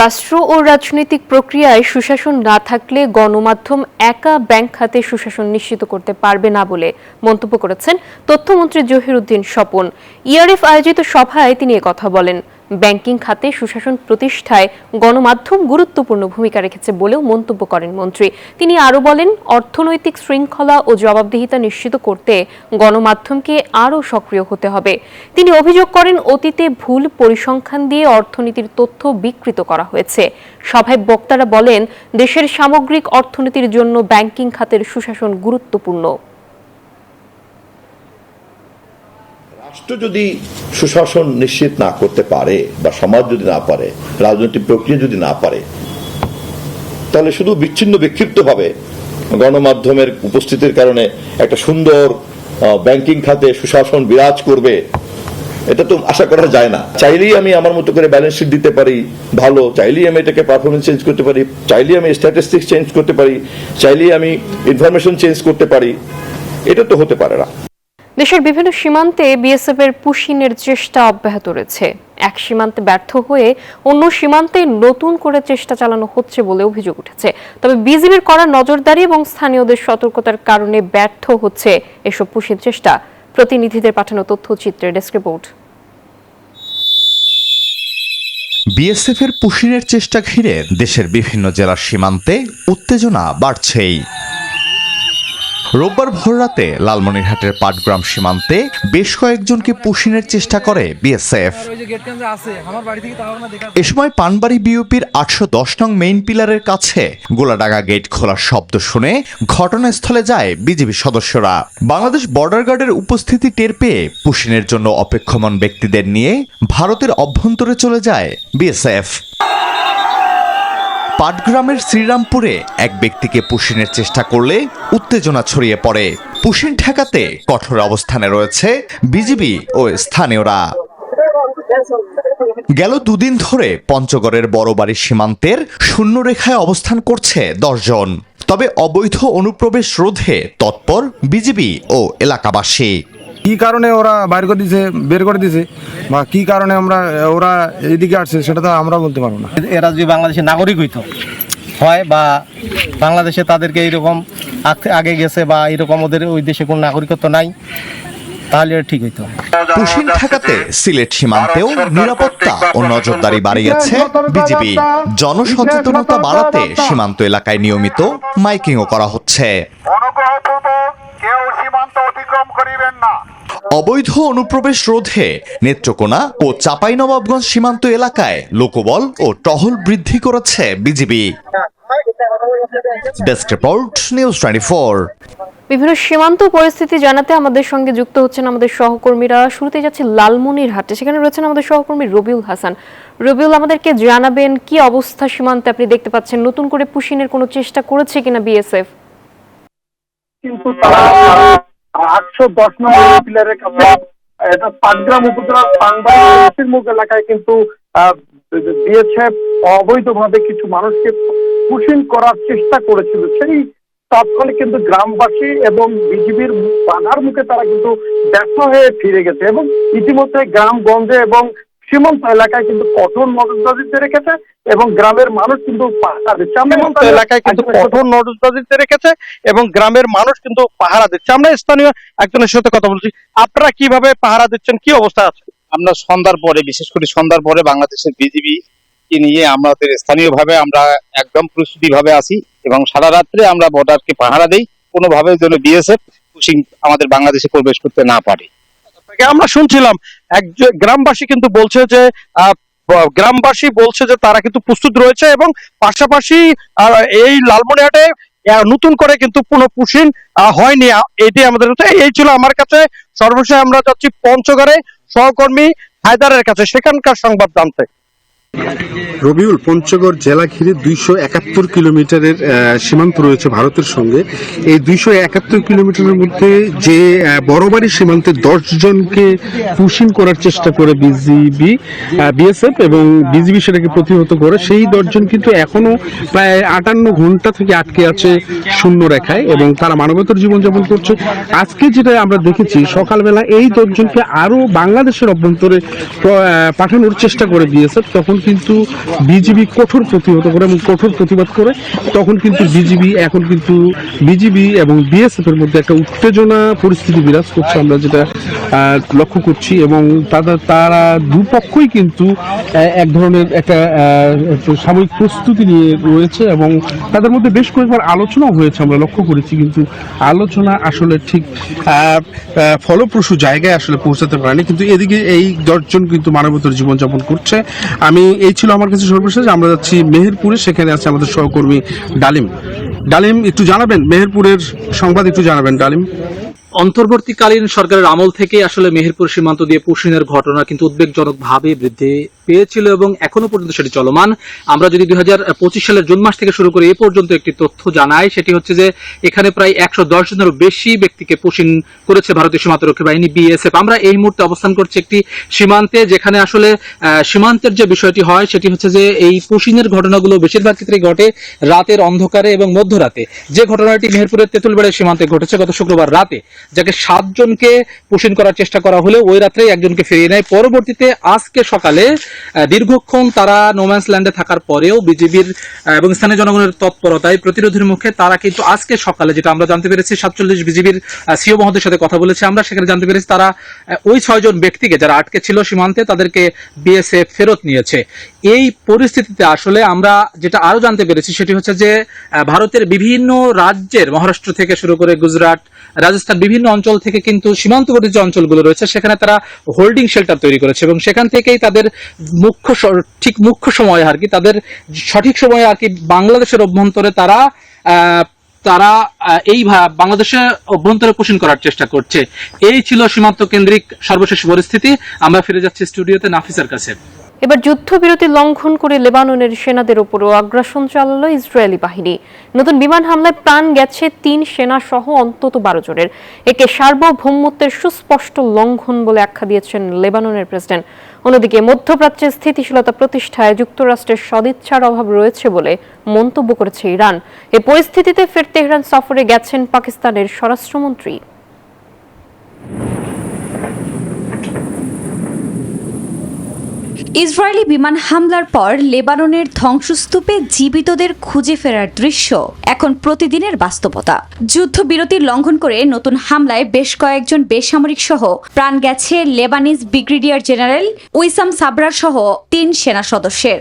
রাষ্ট্র ও রাজনৈতিক প্রক্রিয়ায় সুশাসন না থাকলে গণমাধ্যম একা ব্যাংক খাতে সুশাসন নিশ্চিত করতে পারবে না বলে মন্তব্য করেছেন তথ্যমন্ত্রী জহিরুদ্দিন স্বপন। ইআরএফ আয়োজিত সভায় তিনি একথা বলেন। ব্যাংকিং খাতে সুশাসন প্রতিষ্ঠায় গণমাধ্যম গুরুত্বপূর্ণ ভূমিকা রেখেছে বলেও মন্তব্য করেন মন্ত্রী। তিনি আরও বলেন অর্থনৈতিক শৃঙ্খলা ও জবাবদিহিতা নিশ্চিত করতে গণমাধ্যমকে আরও সক্রিয় হতে হবে। তিনি অভিযোগ করেন অতীতে ভুল পরিসংখ্যান দিয়ে অর্থনীতির তথ্য বিকৃত করা হয়েছে। সভায় বক্তারা বলেন দেশের সামগ্রিক অর্থনীতির জন্য ব্যাংকিং খাতের সুশাসন গুরুত্বপূর্ণ। রাষ্ট্র যদি সুশাসন নিশ্চিত না করতে পারে বা সমাজ যদি না পারে, রাজনৈতিক প্রক্রিয়া যদি না পারে, তাহলে শুধু বিচ্ছিন্ন বিক্ষিপ্তভাবে গণমাধ্যমের উপস্থিতির কারণে একটা সুন্দর ব্যাংকিং খাতে সুশাসন বিরাজ করবে এটা তো আশা করা যায় না। চাইলেই আমি আমার মতো করে ব্যালেন্স শিট দিতে পারি ভালো, চাইলেই আমি এটাকে পারফরমেন্স চেঞ্জ করতে পারি, চাইলেই আমি স্ট্যাটিস্টিক্স চেঞ্জ করতে পারি, চাইলেই আমি ইনফরমেশন চেঞ্জ করতে পারি, এটা তো হতে পারে না। দেশের বিভিন্ন সীমান্তে বিএসএফ এর পুশিনের চেষ্টা অব্যাহত রয়েছে। এক সীমান্তে ব্যর্থ হয়ে অন্য সীমান্তে নতুন করে চেষ্টা চালানো হচ্ছে বলে অভিযোগ উঠেছে। তবে বিজিবির কড়া নজরদারি এবং স্থানীয়দের সতর্কতার কারণে ব্যর্থ হচ্ছে এসব পুশিন চেষ্টা। প্রতিনিধিদের পাঠানো তথ্যচিত্রের ডেস্ক রিপোর্ট। বিএসএফ এর পুশিনের চেষ্টা ঘিরে দেশের বিভিন্ন জেলার সীমান্তে উত্তেজনা বাড়ছেই। রোববার ভোররাতে লালমনিরহাটের পাটগ্রাম সীমান্তে বেশ কয়েকজনকে পুশিনের চেষ্টা করে বিএসএফ। এ সময় পানবাড়ি বিওপির 810 নং মেইন পিলারের কাছে গোলাডাঙ্গা গেট খোলার শব্দ শুনে ঘটনাস্থলে যায় বিজিবি সদস্যরা। বাংলাদেশ বর্ডার গার্ডের উপস্থিতি টের পেয়ে পুশিনের জন্য অপেক্ষমান ব্যক্তিদের নিয়ে ভারতের অভ্যন্তরে চলে যায় বিএসএফ। পাটগ্রামের শ্রীরামপুরে এক ব্যক্তিকে পুশিনের চেষ্টা করলে উত্তেজনা ছড়িয়ে পড়ে। পুশিন ঠেকাতে কঠোর অবস্থানে রয়েছে বিজিবি ও স্থানীয়রা। গেল দুদিন ধরে পঞ্চগড়ের বড়বাড়ি সীমান্তের শূন্যরেখায় অবস্থান করছে 10 জন। তবে অবৈধ অনুপ্রবেশ রোধে তৎপর বিজিবি ও এলাকাবাসী। কি কারণে ওরা বের করে দিছে বা কি কারণে ওরা এদিকে আসছে সেটা তো আমরা বলতে পারবো না। এরা যদি বাংলাদেশের নাগরিক হইতো হয় বা বাংলাদেশে তাদেরকে এইরকম আগে গেছে বা এরকম ওদের ওই দেশে কোনো নাগরিকত্ব নাই, তাহলে ঠিক হইতো। পুশিন ঠেকাতে সিলেট সীমান্তেও নিরাপত্তা ও নজরদারি বাড়িয়েছে বিজিবি। জনসচেতনতা বাড়াতে সীমান্ত এলাকায় নিয়মিত মাইকিংও করা হচ্ছে। অবৈধ অনুপ্রবেশ রোধে নেত্রকোনা ও চাঁপাইনবাবগঞ্জ সীমান্ত এলাকায় লোকবল ও টহল বৃদ্ধি করেছে বিজিবি। Desk report, news 24। বিভিন্ন সীমান্ত পরিস্থিতি জানাতে আমাদের সঙ্গে যুক্ত হচ্ছেন আমাদের সহকর্মীরা। শুরুতে যাচ্ছে লালমনিরহাটে, সেখানে রয়েছেন আমাদের সহকর্মী রবিউল হাসান। রবিউল, আমাদেরকে জানাবেন কি অবস্থা সীমান্তে আপনি দেখতে পাচ্ছেন? নতুন করে পুশিনের কোনো চেষ্টা করেছে কিনা বিএসএফ? কিন্তু তারা 810 নম্বর পিলারের কাছে এটা পাটগ্রাম উপজেলার পানবাড়ি মুখ এলাকায় কিন্তু বিএসএফ অবৈধভাবে কিছু মানুষকে পুশিং করার চেষ্টা করেছিল। সেই তাৎক্ষণিক কিন্তু গ্রামবাসী এবং বিজিবির বাধার মুখে তারা কিন্তু ব্যর্থ হয়ে ফিরে গেছে এবং ইতিমধ্যে গ্রামগঞ্জে এবং সীমান্ত এলাকায় কিন্তু কঠোর নজরদারিতে রেখেছে এবং গ্রামের মানুষ কিন্তু পাহারা দিচ্ছে। সীমান্ত এলাকায় কিন্তু কঠোর নজরদারিতে রেখেছে এবং গ্রামের মানুষ কিন্তু পাহারা দিচ্ছে। আমরা স্থানীয় একজনের সাথে কথা বলছি। আপনারা কিভাবে পাহারা দিচ্ছেন, কি অবস্থা আছে? আমরা সন্ধ্যার পরে, বিশেষ করে সন্ধ্যার পরে বাংলাদেশের বিজিবি কে নিয়ে আমাদের স্থানীয়ভাবে আমরা একদম প্রস্তুতি ভাবে আছি এবং সারা রাত্রে আমরা বর্ডারকে পাহারা দেই, কোনোভাবে যেন বিএসএফ পুশিং আমাদের বাংলাদেশে প্রবেশ করতে না পারে। আমরা শুনছিলাম একজন গ্রামবাসী কিন্তু বলছে যে তারা কিন্তু প্রস্তুত রয়েছে এবং পাশাপাশি এই লালমনিরহাটে নতুন করে কিন্তু পুনঃপুশিং হয়নি। এটি আমাদের এই ছিল আমার কাছে সর্বশেষ। আমরা যাচ্ছি পঞ্চগড়ে সহকর্মী হায়দারের কাছে, সেখানকার সংবাদ জানতে। রবিউল, পঞ্চগড় জেলা ঘিরে 271 কিলোমিটারের সীমান্ত রয়েছে ভারতের সঙ্গে। এই 271 কিলোমিটারের মধ্যে যে বড়বাড়ি সীমান্তে 10 জনকে পুশিং করার চেষ্টা করে বিএসএফ এবং বিজিবি সেটাকে প্রতিহত করে, সেই 10 জন কিন্তু এখনো প্রায় 58 ঘন্টা থেকে আটকে আছে শূন্য রেখায় এবং তারা মানবতার জীবনযাপন করছে। আজকে যেটা আমরা দেখেছি সকালবেলা এই 10 জনকে আরো বাংলাদেশের অভ্যন্তরে পাঠানোর চেষ্টা করে বিএসএফ, তখন কিন্তু বিজিবি কঠোর প্রতিহত করে এবং কঠোর প্রতিবাদ করে। তখন কিন্তু বিজিবি এবং বিএসএফ এর মধ্যে একটা উত্তেজনা পরিস্থিতি বিরাজ করছে, আমরা যেটা লক্ষ্য করছি। এবং তারা দুপক্ষই কিন্তু এক ধরনের একটা সাময়িক প্রস্তুতি নিয়ে রয়েছে এবং তাদের মধ্যে বেশ কয়েকবার আলোচনাও হয়েছে, আমরা লক্ষ্য করেছি। কিন্তু আলোচনা আসলে ঠিক ফলপ্রসূ জায়গায় আসলে পৌঁছাতে পারেনি। কিন্তু এদিকে এই 10 জন কিন্তু মানবতার জীবনযাপন করছে। এই ছিল আমার কাছে সর্বশেষ। আমরা যাচ্ছি মেহেরপুরে, সেখানে আছে আমাদের সহকর্মী ডালিম। একটু জানাবেন মেহেরপুরের সংবাদ, একটু জানাবেন ডালিম। অন্তর্বর্তীকালীন সরকারের আমল থেকে আসলে মেহেরপুর সীমান্ত দিয়ে পুশিনের ঘটনা কিন্তু উদ্বেগজনকভাবে বৃদ্ধি পেয়েছিল এবং এখনো পর্যন্ত সেটি চলমান। আমরা যদি 2025 সালের জুন মাস থেকে শুরু করে এ পর্যন্ত একটি তথ্য জানাই, সেটি হচ্ছে যে এখানে প্রায় 110 জনেরও বেশি ব্যক্তিকে পুশিং করেছে ভারতীয় সীমান্তরক্ষী বাহিনী বিএসএফ। আমরা এই মুহূর্তে অবস্থান করছি একটি সীমান্তে, যেখানে আসলে সীমান্তের যে বিষয়টি হয় সেটি হচ্ছে যে এই পুশিংয়ের ঘটনাগুলো বেশিরভাগ ক্ষেত্রে ঘটে রাতের অন্ধকারে এবং মধ্যরাতে। যে ঘটনাটি মেহেরপুরের তেঁতুলবাড়ির সীমান্তে ঘটেছে গত শুক্রবার রাতে, যাকে 7 জনকে পুশিং করার চেষ্টা করা হলে ওই রাত্রেই একজনকে ফিরিয়ে নেয়। পরবর্তীতে আজকে সকালে দীর্ঘক্ষণ তারা নোম্যান্স ল্যান্ডে থাকার পরেও বিজিবির এবং স্থানীয় জনগণের তৎপরতায় প্রতিরোধের মুখে তারা কিন্তু আজকে সকালে, যেটা আমরা জানতে পেরেছি, 47 বিজিবির সিও মহোদয়ের সাথে কথা বলেছি আমরা, সেখানে জানতে পেরেছি তারা ওই 6 জন ব্যক্তিকে যারা আটকে ছিল সীমান্তে তাদেরকে বিএসএফ ফেরত নিয়েছে। এই পরিস্থিতিতে আসলে আমরা যেটা আরো জানতে পেরেছি সেটি হচ্ছে যে ভারতের বিভিন্ন রাজ্যের, মহারাষ্ট্র থেকে শুরু করে গুজরাট, রাজস্থান, বিভিন্ন অঞ্চল থেকে কিন্তু সীমান্তবর্তী যে অঞ্চলগুলো রয়েছে সেখানে তারা হোল্ডিং শেল্টার তৈরি করেছে এবং সেখান থেকেই তাদের মুখ্য সময়ে আর কি, তাদের সঠিক সময়ে আর কি বাংলাদেশের অভ্যন্তরে তারা এই বাংলাদেশে অভ্যন্তরে পোষণ করার চেষ্টা করছে। এই ছিল সীমান্ত কেন্দ্রিক সর্বশেষ পরিস্থিতি। আমরা ফিরে যাচ্ছি স্টুডিওতে নাফিসার কাছে। এবার যুদ্ধবিরতি লঙ্ঘন করে লেবাননের সেনাদের উপরও আগ্রাসন চালালো ইসরায়েলি বাহিনী। নতুন বিমান হামলায় প্রাণ গেছে 3 সেনা সহ অন্তত 12 জনের। একে সার্বভৌমত্বের সুস্পষ্ট লঙ্ঘন বলে আখ্যা দিয়েছেন লেবাননের প্রেসিডেন্ট। অন্যদিকে মধ্যপ্রাচ্যে স্থিতিশীলতা প্রতিষ্ঠায় যুক্তরাষ্ট্রের সদিচ্ছার অভাব রয়েছে বলে মন্তব্য করেছে ইরান। এই পরিস্থিতিতে ফের তেহরান সফরে গেছেন পাকিস্তানের স্বরাষ্ট্রমন্ত্রী। ইসরায়েলি বিমান হামলার পর লেবাননের ধ্বংসস্তূপে জীবিতদের খুঁজে ফেরার দৃশ্য এখন প্রতিদিনের বাস্তবতা। যুদ্ধবিরতির লঙ্ঘন করে নতুন হামলায় বেশ কয়েকজন বেসামরিক সহ প্রাণ গেছে লেবানিজ ব্রিগেডিয়ার জেনারেল উইসাম সাবরার সহ 3 সেনা সদস্যের।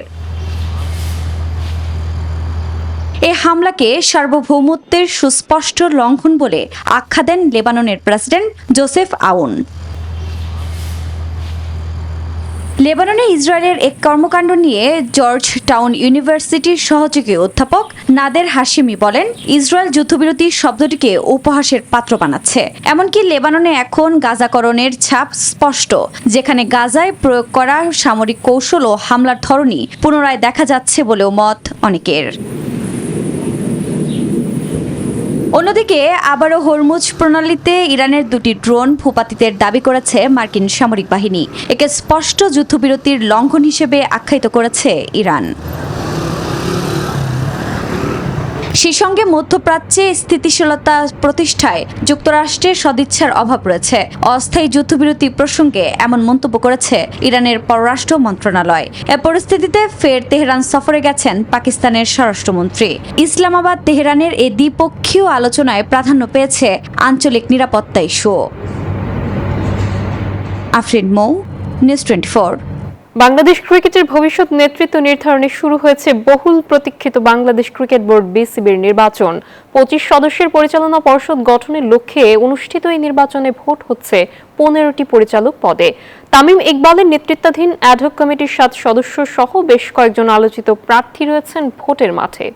এ হামলাকে সার্বভৌমত্বের সুস্পষ্ট লঙ্ঘন বলে আখ্যা দেন লেবাননের প্রেসিডেন্ট জোসেফ আউন। লেবাননে ইসরায়েলের এক কর্মকাণ্ড নিয়ে জর্জ টাউন ইউনিভার্সিটির সহযোগী অধ্যাপক নাদের হাশিমি বলেন, ইসরায়েল যুদ্ধবিরতি শব্দটিকে উপহাসের পাত্র বানাচ্ছে। এমনকি লেবাননে এখন গাজাকরণের ছাপ স্পষ্ট, যেখানে গাজায় প্রয়োগ করা সামরিক কৌশল ও হামলার ধরনই পুনরায় দেখা যাচ্ছে বলেও মত অনেকের। অন্যদিকে আবারও হরমুজ প্রণালীতে ইরানের 2টি ড্রোন ভূপাতিতের দাবি করেছে মার্কিন সামরিক বাহিনী। একে স্পষ্ট যুদ্ধবিরতির লঙ্ঘন হিসেবে আখ্যায়িত করেছে ইরান। সেই সঙ্গে মধ্যপ্রাচ্যে স্থিতিশীলতা প্রতিষ্ঠায় যুক্তরাষ্ট্রের সদিচ্ছার অভাব রয়েছে। অস্থায়ী যুদ্ধবিরতি প্রসঙ্গে এমন মন্তব্য করেছে ইরানের পররাষ্ট্র মন্ত্রণালয়। এ পরিস্থিতিতে ফের তেহরান সফরে গেছেন পাকিস্তানের স্বরাষ্ট্রমন্ত্রী। ইসলামাবাদ তেহরানের এই দ্বিপক্ষীয় আলোচনায় প্রাধান্য পেয়েছে আঞ্চলিক নিরাপত্তা ইস্যু। আফরিন মৌ, নিউজ 24। বাংলাদেশ ক্রিকেটের ভবিষ্যৎ নেতৃত্ব নির্ধারণে শুরু হয়েছে বহুল প্রতীক্ষিত বাংলাদেশ ক্রিকেট বোর্ড বিসিবির নির্বাচন। 25 সদস্যের পরিচালনা পর্ষদ গঠনের লক্ষ্যে অনুষ্ঠিত এই নির্বাচনে ভোট হচ্ছে 15টি পরিচালক পদে। তামিম ইকবালের নেতৃত্বাধীন অ্যাডহক কমিটির 7 সদস্য সহ বেশ কয়েকজন আলোচিত প্রার্থী রয়েছেন ভোটের মাঠে।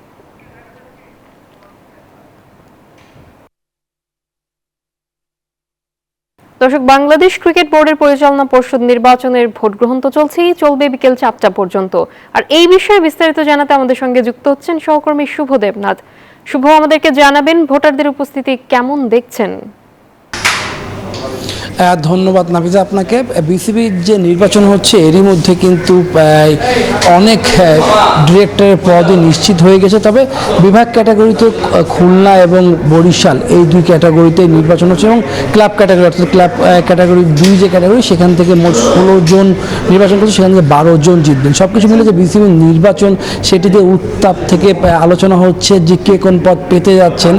দর্শক, বাংলাদেশ ক্রিকেট বোর্ডের পরিচালনা পর্ষদ নির্বাচনের ভোট গ্রহণ তো চলবে বিকেল 4টা পর্যন্ত। আর এই বিষয়ে বিস্তারিত জানাতে আমাদের সঙ্গে যুক্ত হচ্ছেন সহকর্মী শুভ দেবনাথ। শুভ, আমাদেরকে জানাবেন ভোটারদের উপস্থিতি কেমন দেখছেন? ধন্যবাদ নাফিজা আপনাকে। বিসিবির যে নির্বাচন হচ্ছে এরই মধ্যে কিন্তু অনেক ডিরেক্টরের পদই নিশ্চিত হয়ে গেছে। তবে বিভাগ ক্যাটাগরিতে খুলনা এবং বরিশাল এই 2 ক্যাটাগরিতে নির্বাচন হচ্ছে এবং ক্লাব ক্যাটাগরি, অর্থাৎ ক্লাব ক্যাটাগরি 2 যে ক্যাটাগরি সেখান থেকে মোট 16 জন নির্বাচন করছে, সেখান থেকে 12 জন জিতবেন। সব কিছু মিলে যে বিসিবির নির্বাচন সেটিতে উত্তাপ থেকে আলোচনা হচ্ছে যে কে কোন পদ পেতে যাচ্ছেন।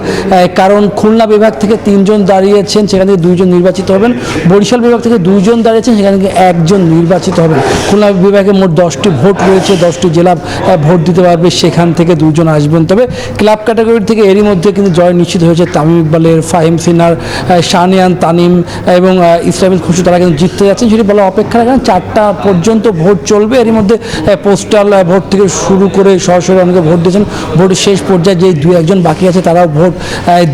কারণ খুলনা বিভাগ থেকে 3 জন দাঁড়িয়েছেন, সেখান থেকে 2 জন নির্বাচিত হবেন। বরিশাল বিভাগ থেকে 2 জন দাঁড়িয়েছেন, সেখান থেকে 1 জন নির্বাচিত হবেন। খুলনা বিভাগে মোট 10টি ভোট রয়েছে, 10টি জেলা ভোট দিতে পারবে, সেখান থেকে 2 জন আসবেন। তবে ক্লাব ক্যাটাগরি থেকে এরই মধ্যে কিন্তু জয় নিশ্চিত হয়েছে তামিম ইকবালের, ফাহিম সিনার, শাহনিয়ান তানিম এবং ইসলামিল খুশু, তারা কিন্তু জিততে যাচ্ছেন। সেটি বলা অপেক্ষা রাখেন 4টা পর্যন্ত ভোট চলবে। এরই মধ্যে পোস্টাল ভোট থেকে শুরু করে সরাসরি অনেকে ভোট দিয়েছেন। ভোটের শেষ পর্যায়ে যে 2-1 জন বাকি আছে তারাও ভোট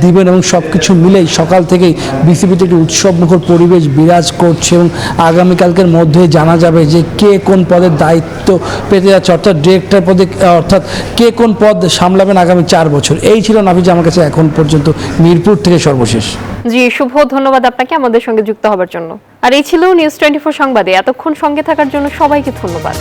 দিবেন এবং সব কিছু মিলেই সকাল থেকেই বিসিবিতে একটি উৎসবমুখর পরিবেশ বিরাজ করছে এবং আগামীকালকের মধ্যে জানা যাবে যে কে কোন পদের দায়িত্ব পেতে যাচ্ছে, অর্থাৎ ডিরেক্টর পদে, অর্থাৎ কে কোন পদ সামলাবেন আগামী 4 বছর। এই ছিল নাফিজা আমার কাছে এখন পর্যন্ত মিরপুর থেকে সর্বশেষ। জি শুভ, ধন্যবাদ আপনাকে আমাদের সঙ্গে যুক্ত হবার জন্য। আর এই ছিল নিউজ 24 সংবাদে এতক্ষণ সঙ্গে থাকার জন্য সবাইকে ধন্যবাদ।